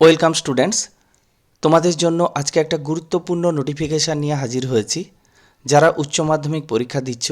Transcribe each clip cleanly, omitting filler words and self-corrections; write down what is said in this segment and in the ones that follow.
Welcome students, তোমাদের জন্য আজকে একটা গুরুত্বপূর্ণ নোটিফিকেশান নিয়ে হাজির হয়েছি। যারা উচ্চ মাধ্যমিক পরীক্ষা দিচ্ছ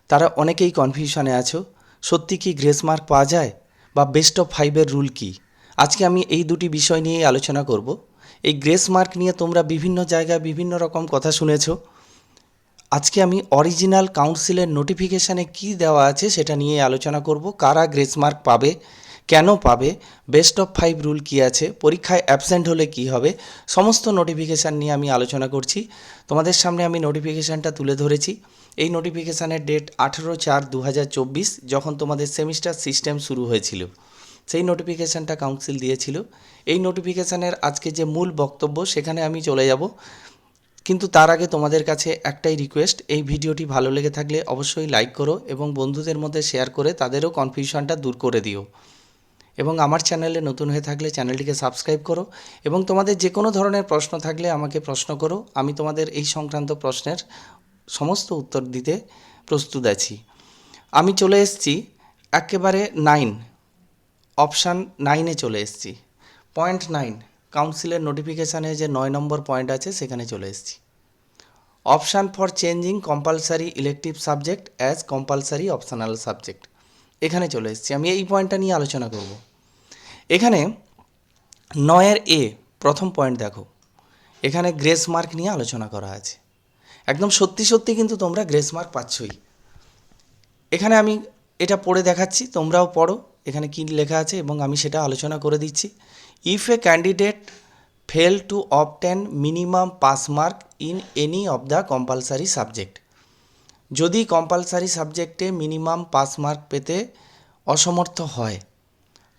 তারা অনেকেই কনফিউশনে আছো, সত্যি কি গ্রেস মার্ক পাওয়া যায় বা বেস্ট অফ ফাইভের রুল কি। আজকে আমি এই দুটি বিষয় নিয়েই আলোচনা করব। এই গ্রেস মার্ক নিয়ে তোমরা বিভিন্ন জায়গায় বিভিন্ন রকম কথা শুনেছো। আজকে আমি অরিজিনাল কাউন্সিলের নোটিফিকেশানে কি দেওয়া আছে সেটা নিয়ে আলোচনা করব। কারা গ্রেস মার্ক পাবে, কেন পাবে, বেস্ট অফ ফাইভ রুল কী আছে, পরীক্ষায় অ্যাবসেন্ট হলে কি হবে, সমস্ত নোটিফিকেশান নিয়ে আমি আলোচনা করছি। তোমাদের সামনে আমি নোটিফিকেশানটা তুলে ধরেছি। এই নোটিফিকেশানের ডেট 18/4/2024, যখন তোমাদের সেমিস্টার সিস্টেম শুরু হয়েছিল সেই নোটিফিকেশানটা কাউন্সিল দিয়েছিল। এই নোটিফিকেশানের আজকে যে মূল বক্তব্য সেখানে আমি চলে যাব, কিন্তু তার আগে তোমাদের কাছে একটাই রিকোয়েস্ট, এই ভিডিওটি ভালো লেগে থাকলে অবশ্যই লাইক করো এবং বন্ধুদের মধ্যে শেয়ার করে তাদেরও কনফিউশনটা দূর করে দিও। এবং আমার চ্যানেলে নতুন হয়ে থাকলে চ্যানেলটিকে সাবস্ক্রাইব করো এবং তোমাদের যে কোনো ধরনের প্রশ্ন থাকলে আমাকে প্রশ্ন করো। আমি তোমাদের এই সংক্রান্ত প্রশ্নের সমস্ত উত্তর দিতে প্রস্তুত আছি। আমি চলে এসেছি একেবারে অপশান 9-এ চলে এসেছি। পয়েন্ট 9, কাউন্সিলের নোটিফিকেশানে যে 9 নম্বর পয়েন্ট আছে সেখানে চলে এসেছি। Option for changing compulsory elective subject as compulsory optional subject, এখানে চলে এসেছি। আমি এই পয়েন্টটা নিয়ে আলোচনা করব। এখানে 9-এর এ প্রথম পয়েন্ট দেখো, এখানে গ্রেস মার্ক নিয়ে আলোচনা করা আছে। একদম সত্যি সত্যি কিন্তু তোমরা গ্রেস মার্ক পাচ্ছই। এখানে আমি এটা পড়ে দেখাচ্ছি, তোমরাও পড়ো এখানে কী লেখা আছে এবং আমি সেটা আলোচনা করে দিচ্ছি। If A candidate fail to obtain minimum pass mark in any of the compulsory subject, যদি কম্পালসারি সাবজেক্টে মিনিমাম পাস মার্ক পেতে অসমর্থ হয়,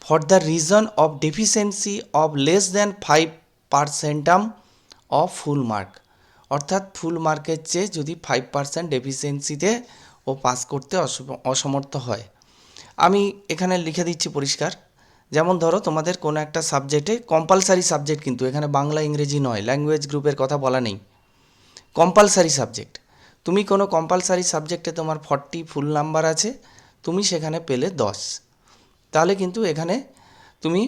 for the reason of deficiency of less than 5% of full mark, অর্থাৎ ফুল মার্কের চেয়ে যদি 5% ডেফিসিয়েন্সিতে ও পাস করতে অসমর্থ হয়। আমি এখানে লিখে দিচ্ছি পরিষ্কার, যেমন ধরো তোমাদের কোনো একটা সাবজেক্টে কম্পালসারি সাবজেক্ট, কিন্তু এখানে বাংলা ইংরেজি নয়, ল্যাঙ্গুয়েজ গ্রুপের কথা বলা নেই, কম্পালসারি সাবজেক্ট। তুমি কোনো কম্পালসারি সাবজেক্টে তোমার 40 ফুল নাম্বার আছে, তুমি সেখানে পেলে 10, তাহলে কিন্তু এখানে তুমি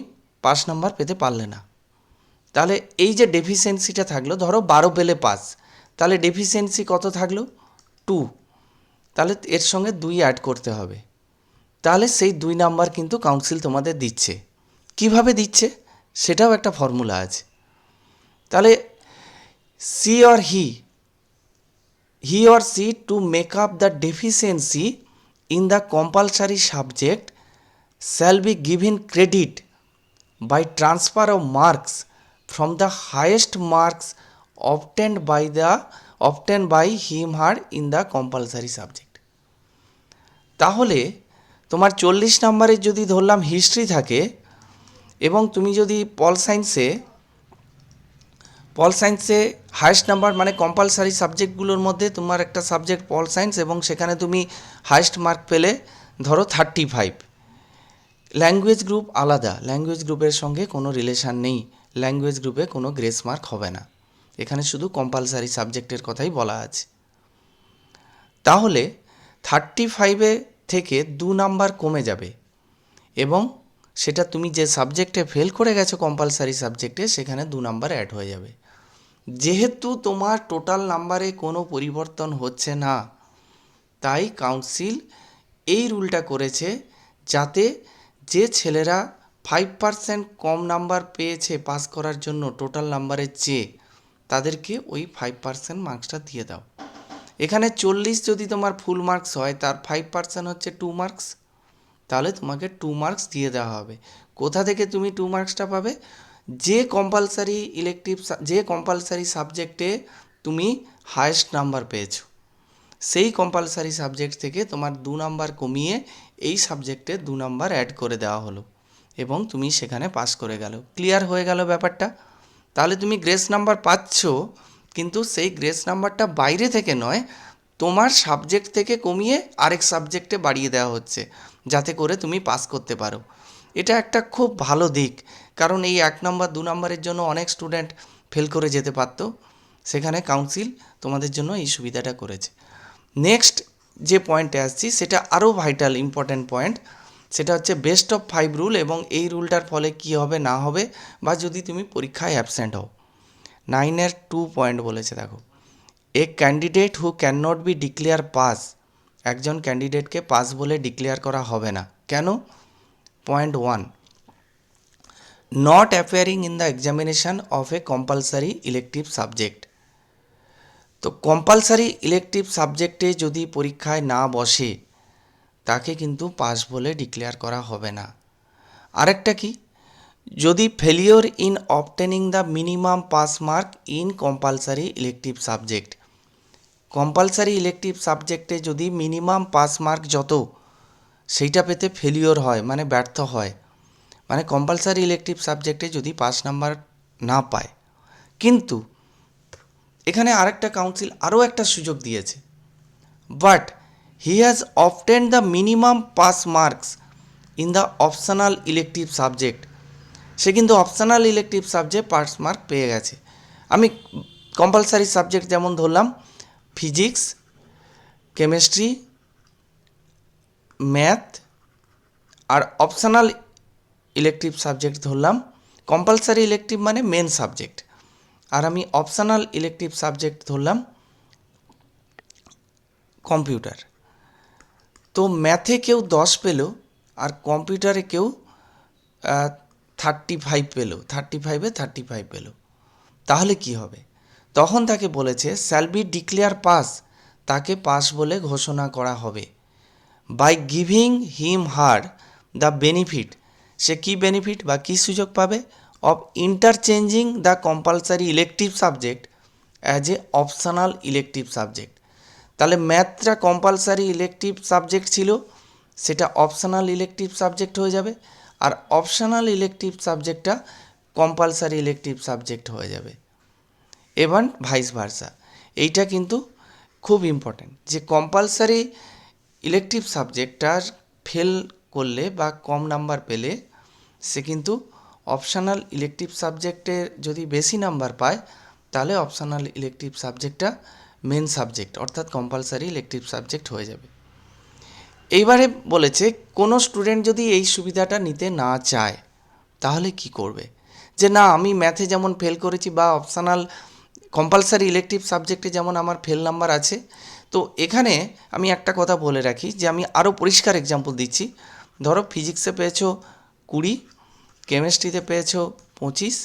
পাস নাম্বার পেতে পারলে না। তাহলে এই যে ডেফিসিয়েন্সিটা থাকলো, ধরো 12 পেলে পাস, তাহলে ডেফিসিয়েন্সি কত থাকলো 2, তাহলে এর সঙ্গে 2 অ্যাড করতে হবে, তাহলে সেই 2 নাম্বার কিন্তু কাউন্সিল তোমাদের দিচ্ছে। কিভাবে দিচ্ছে সেটাও একটা ফর্মুলা আছে। তাহলে she or he or she to make up the deficiency in the compulsory subject shall be given credit by transfer of marks from the highest marks obtained by him her in the compulsory subject. তাহলে তোমার 40 নম্বরের যদি ধরলাম history থাকে এবং তুমি যদি পল সায়েন্সে হায়েস্ট নাম্বার, মানে কম্পালসারি সাবজেক্টগুলোর মধ্যে তোমার একটা সাবজেক্ট পল সায়েন্স এবং সেখানে তুমি হায়েস্ট মার্ক পেলে ধরো 35, ল্যাঙ্গুয়েজ গ্রুপ আলাদা, ল্যাঙ্গুয়েজ গ্রুপের সঙ্গে কোনো রিলেশান নেই, ল্যাঙ্গুয়েজ গ্রুপে কোনো গ্রেস মার্ক হবে না, এখানে শুধু কম্পালসারি সাবজেক্টের কথাই বলা আছে। তাহলে 35 থেকে 2 নাম্বার কমে যাবে এবং সেটা তুমি যে সাবজেক্টে ফেল করে গেছো কম্পালসারি সাবজেক্টে, সেখানে 2 নাম্বার অ্যাড হয়ে যাবে। যেহেতু তোমার টোটাল নাম্বারে কোনো পরিবর্তন হচ্ছে না, তাই কাউন্সিল এই রুলটা করেছে যাতে যে ছেলেরা 5% কম নাম্বার পেয়েছে পাস করার জন্য টোটাল নাম্বারের চেয়ে, তাদেরকে ওই 5% মার্কসটা দিয়ে দাও। এখানে 40 যদি তোমার ফুল মার্কস হয়, তার 5% হচ্ছে 2 মার্কস, তাহলে তোমাকে 2 মার্কস দিয়ে দেওয়া হবে। কোথা থেকে তুমি 2 মার্কসটা পাবে? যে কম্পালসারি সাবজেক্টে তুমি হায়েস্ট নাম্বার পেয়েছো, সেই কম্পালসারি সাবজেক্ট থেকে তোমার 2 নাম্বার কমিয়ে এই সাবজেক্টে 2 নাম্বার অ্যাড করে দেওয়া হলো এবং তুমি সেখানে পাস করে গেল। ক্লিয়ার হয়ে গেল ব্যাপারটা? তাহলে তুমি গ্রেস নাম্বার পাচ্ছ, কিন্তু সেই গ্রেস নাম্বারটা বাইরে থেকে নয়, তোমার সাবজেক্ট থেকে কমিয়ে আরেক সাবজেক্টে বাড়িয়ে দেওয়া হচ্ছে, যাতে করে তুমি পাস করতে পারো। এটা একটা খুব ভালো দিক, কারণ এই 1 নম্বর 2 নম্বরের জন্য অনেক স্টুডেন্ট ফেল করে যেতে পারত, সেখানে কাউন্সিল তোমাদের জন্য এই সুবিধাটা করেছে। নেক্সট যে পয়েন্টে আসছি সেটা আরও ভাইটাল ইম্পর্ট্যান্ট পয়েন্ট। সেটা হচ্ছে বেস্ট অফ 5 রুল, এবং এই রুলটার ফলে কি হবে না হবে, বা যদি তুমি পরীক্ষায় অ্যাবসেন্ট হও। 9-এর 2 পয়েন্ট বলেছে, দেখো, এ candidate who can not be declare pass, একজন ক্যান্ডিডেটকে পাস বলে ডিক্লেয়ার করা হবে না। কেন? Point 1, not appearing in the examination of A compulsory elective subject. তো কম্পালসারি ইলেকটিভ সাবজেক্টে যদি পরীক্ষায় না বসে তাকে কিন্তু পাস বলে ডিক্লেয়ার করা হবে না। আরেকটা কি, যদি failure in obtaining the minimum pass mark in compulsory elective subject, compulsory elective সাবজেক্টে যদি মিনিমাম পাস মার্ক যত সেইটা পেতে ফেলিওর হয়, মানে ব্যর্থ হয়, মানে কম্পালসারি ইলেকটিভ সাবজেক্টে যদি পাস নাম্বার না পায়। কিন্তু এখানে আরেকটা কাউন্সিল আরও একটা সুযোগ দিয়েছে, but he has obtained the minimum pass marks in the optional elective subject, সে কিন্তু optional elective subject pass mark পেয়ে গেছে। আমি কম্পালসারি সাবজেক্ট যেমন ধরলাম ফিজিক্স, কেমিস্ট্রি, ম্যাথ, আর অপশনাল ইলেকটিভ সাবজেক্ট ধরলাম, কম্পালসারি ইলেকটিভ মানে মেন সাবজেক্ট, আর আমি অপশনাল ইলেকটিভ সাবজেক্ট ধরলাম কম্পিউটার। তো ম্যাথে কেউ 10 পেল আর কম্পিউটারে কেউ 35 পেল, 35-এ 35 পেল, তাহলে কি হবে? তখন তাকে বলেছে শ্যাল বি ডিক্লেয়ার পাস, তাকে পাস বলে ঘোষণা করা হবে। By giving him her the benefit, সে কী বেনিফিট বা কী সুযোগ পাবে? Of interchanging the compulsory elective subject as a optional elective subject. তাহলে ম্যাথটা কম্পালসারি ইলেকটিভ সাবজেক্ট ছিল, সেটা অপশনাল ইলেকটিভ সাবজেক্ট হয়ে যাবে, আর অপশনাল ইলেকটিভ সাবজেক্টটা কম্পালসারি ইলেকটিভ সাবজেক্ট হয়ে যাবে, এবং ভাইস ভার্সা। এইটা কিন্তু খুব ইম্পর্ট্যান্ট, যে কম্পালসারি ইলেকটিভ সাবজেক্টটার ফেল করলে বা কম নাম্বার পেলে সে কিন্তু অপশনাল ইলেকটিভ সাবজেক্টে যদি বেশি নাম্বার পায় তাহলে অপশনাল ইলেকটিভ সাবজেক্টটা মেন সাবজেক্ট অর্থাৎ কম্পালসারি ইলেকটিভ সাবজেক্ট হয়ে যাবে। এইবারে বলেছে কোনো স্টুডেন্ট যদি এই সুবিধাটা নিতে না চায় তাহলে কি করবে? যে না, আমি ম্যাথে যেমন ফেল করেছি বা অপশনাল কম্পালসারি ইলেকটিভ সাবজেক্টে যেমন আমার ফেল নাম্বার আছে, তো এখানে আমি একটা কথা বলে রাখি, যে আমি আরও পরিষ্কার এক্সাম্পল দিচ্ছি। ধরো ফিজিক্সে পেয়েছো 20, কেমিস্ট্রিতে পেয়েছো 25,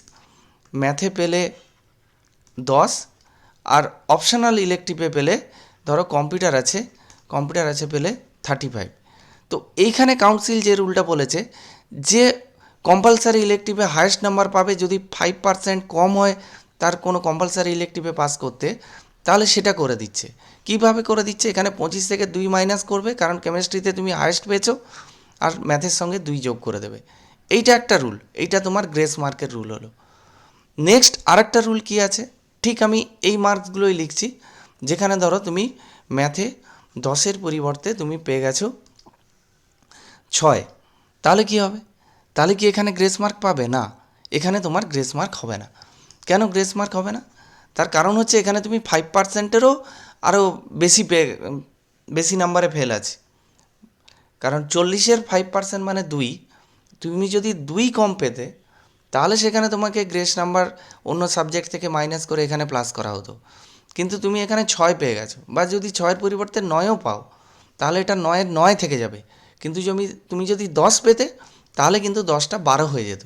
ম্যাথে পেলে 10, আর অপশনাল ইলেকটিভে পেলে ধরো কম্পিউটার আছে পেলে 35। তো এইখানে কাউন্সিল যে রুলটা বলেছে, যে কম্পালসারি ইলেকটিভে হায়েস্ট নাম্বার পাবে যদি 5% কম হয় তার কোনো কম্পালসারি ইলেকটিভে পাস করতে, তাহলে সেটা করে দিচ্ছে। কিভাবে করে দিচ্ছে? এখানে 25 থেকে 2 মাইনাস করবে, কারণ কেমিস্ট্রিতে তুমি হায়েস্ট পেয়েছো, আর ম্যাথের সঙ্গে 2 যোগ করে দেবে। এইটা একটা রুল, এইটা তোমার গ্রেস মার্কের রুল হলো। নেক্সট আরেকটা রুল কি আছে, ঠিক আমি এই মার্কসগুলোই লিখছি, যেখানে ধরো তুমি ম্যাথে 10-এর পরিবর্তে তুমি পেয়ে গেছো 6, তাহলে কি হবে? তাহলে কি এখানে গ্রেস মার্ক পাবে? না, এখানে তোমার গ্রেস মার্ক হবে না। কেন গ্রেস মার্ক হবে না? তার কারণ হচ্ছে এখানে তুমি 5%-এরও আরও বেশি নাম্বারে ফেল আছে, কারণ 40-এর 5% মানে 2, তুমি যদি 2 কম পেতে তাহলে সেখানে তোমাকে গ্রেস নাম্বার অন্য সাবজেক্ট থেকে মাইনাস করে এখানে প্লাস করা হতো, কিন্তু তুমি এখানে 6 পেয়ে গেছো, বা যদি 6-এর পরিবর্তে 9ও পাও তাহলে এটা 9-এর 9 থেকে যাবে, কিন্তু তুমি যদি 10 পেতে তাহলে কিন্তু 10টা 12 হয়ে যেত,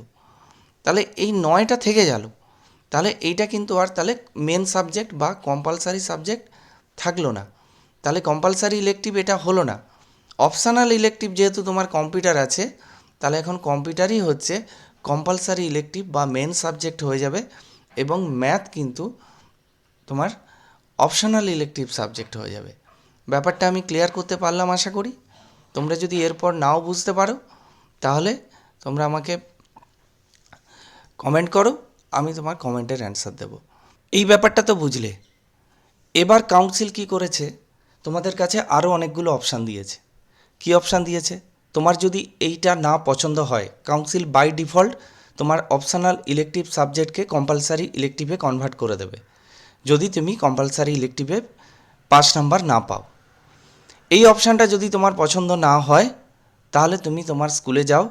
তাহলে এই 9টা থেকে গেল, তাহলে এইটা কিন্তু আর তাহলে মেন সাবজেক্ট বা কম্পালসারি সাবজেক্ট থাকলো না, তাহলে কম্পালসারি ইলেকটিভ এটা হলো না। অপশনাল ইলেকটিভ যেহেতু তোমার কম্পিউটার আছে, তাহলে এখন কম্পিউটারই হচ্ছে কম্পালসারি ইলেকটিভ বা মেন সাবজেক্ট হয়ে যাবে, এবং ম্যাথ কিন্তু তোমার অপশনাল ইলেকটিভ সাবজেক্ট হয়ে যাবে। ব্যাপারটা আমি ক্লিয়ার করতে পারলাম আশা করি। তোমরা যদি এরপর নাও বুঝতে পারো তাহলে তোমরা আমাকে কমেন্ট করো, আমি তোমার কমেন্টের অ্যান্সার দেব। এই ব্যাপারটা তো বুঝলে। এবার কাউন্সিল কি করেছে, তোমাদের কাছে আরও অনেকগুলো অপশান দিয়েছে। কি অপশান দিয়েছে? তোমার যদি এইটা না পছন্দ হয়, কাউন্সিল বাই ডিফল্ট তোমার অপশনাল ইলেকটিভ সাবজেক্টকে কম্পালসারি ইলেকটিভে কনভার্ট করে দেবে যদি তুমি কম্পালসারি ইলেকটিভে 5 নাম্বার না পাও। এই অপশানটা যদি তোমার পছন্দ না হয় তাহলে তুমি তোমার স্কুলে যাও,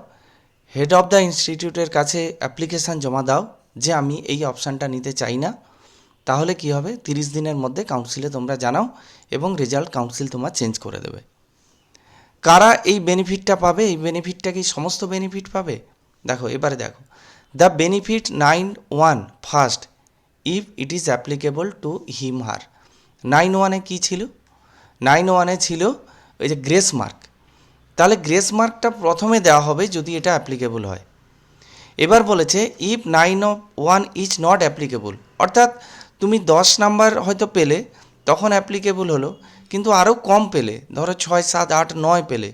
হেড অফ দ্য ইনস্টিটিউটের কাছে অ্যাপ্লিকেশান জমা দাও যে আমি এই অপশানটা নিতে চাই না। তাহলে কি হবে, 30 দিনের মধ্যে কাউন্সিলে তোমরা জানাও এবং রেজাল্ট কাউন্সিল তোমার চেঞ্জ করে দেবে। কারা এই বেনিফিটটা পাবে? এই বেনিফিটটা কি সমস্ত বেনিফিট পাবে? দেখো, এবারে দেখো, the benefit 9(1) first if it is applicable to him her. 9(1)-এ কী ছিল? 9(1)-এ ছিল ওই যে গ্রেস মার্ক। তাহলে গ্রেস মার্কটা প্রথমে দেওয়া হবে যদি এটা অ্যাপ্লিকেবল হয়। এবার বলেছে ইফ 9(1) ইজ নট অ্যাপ্লিকেবল, অর্থাৎ তুমি 10 নাম্বার হয়তো পেলে, তখন অ্যাপ্লিকেবল হলো, কিন্তু আরও কম পেলে, ধরো 6, 7, 8, 9 পেলে,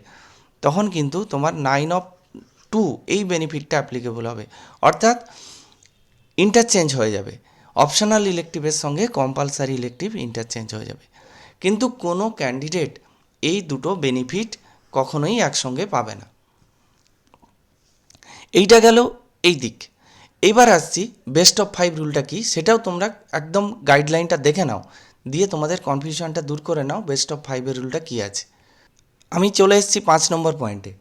তখন কিন্তু তোমার 9(2) এই বেনিফিটটা অ্যাপ্লিকেবল হবে। অর্থাৎ ইন্টারচেঞ্জ হয়ে যাবে, অপশনাল ইলেকটিভের সঙ্গে কম্পালসারি ইলেকটিভ ইন্টারচেঞ্জ হয়ে যাবে। কিন্তু কোনো ক্যান্ডিডেট এই দুটো বেনিফিট কখনোই একসঙ্গে পাবে না। এইটা গেল এই দিক। এবার আসছি বেস্ট অফ 5 রুলটা কি, সেটাও তোমরা একদম গাইডলাইনটা দেখে নাও, দিয়ে তোমাদের কনফিউশনটা দূর করে নাও বেস্ট অফ 5-এর রুলটা কী আছে। আমি চলে এসেছি 5 নম্বর পয়েন্টে।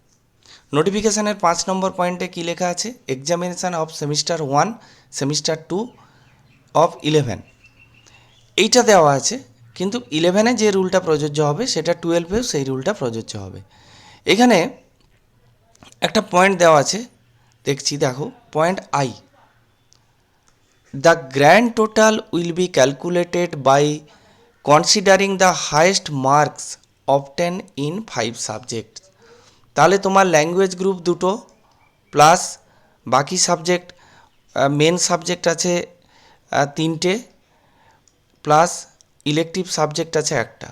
নোটিফিকেশানের 5 নম্বর পয়েন্টে কী লেখা আছে? Examination of semester 1, semester 2 of 11। এইটা দেওয়া আছে, কিন্তু 11-এ যে রুলটা প্রযোজ্য হবে সেটা 12-এও সেই রুলটা প্রযোজ্য হবে। এখানে একটা পয়েন্ট দেওয়া আছে, দেখছি, দেখো, point I, the grand total will be calculated by considering the highest marks obtain in 5 subject. তাহলে তোমার ল্যাঙ্গুয়েজ গ্রুপ দুটো প্লাস বাকি সাবজেক্ট, মেন সাবজেক্ট আছে 3টে, প্লাস ইলেকটিভ সাবজেক্ট আছে একটা,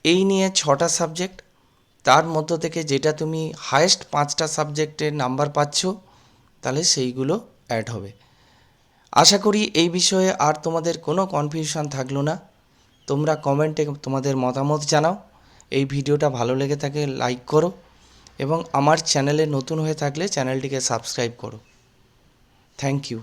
এই নিয়ে 6টা সাবজেক্ট। তার মধ্য থেকে যেটা তুমি হায়েস্ট 5টা সাবজেক্টের নাম্বার পাচ্ছ, তাহলে সেইগুলো অ্যাড হবে। আশা করি এই বিষয়ে আর তোমাদের কোনো কনফিউশন থাকলো না। তোমরা কমেন্টে তোমাদের মতামত জানাও। এই ভিডিওটা ভালো লেগে থাকে লাইক করো, এবং আমার চ্যানেলে নতুন হয়ে থাকলে চ্যানেলটিকে সাবস্ক্রাইব করো। Thank you.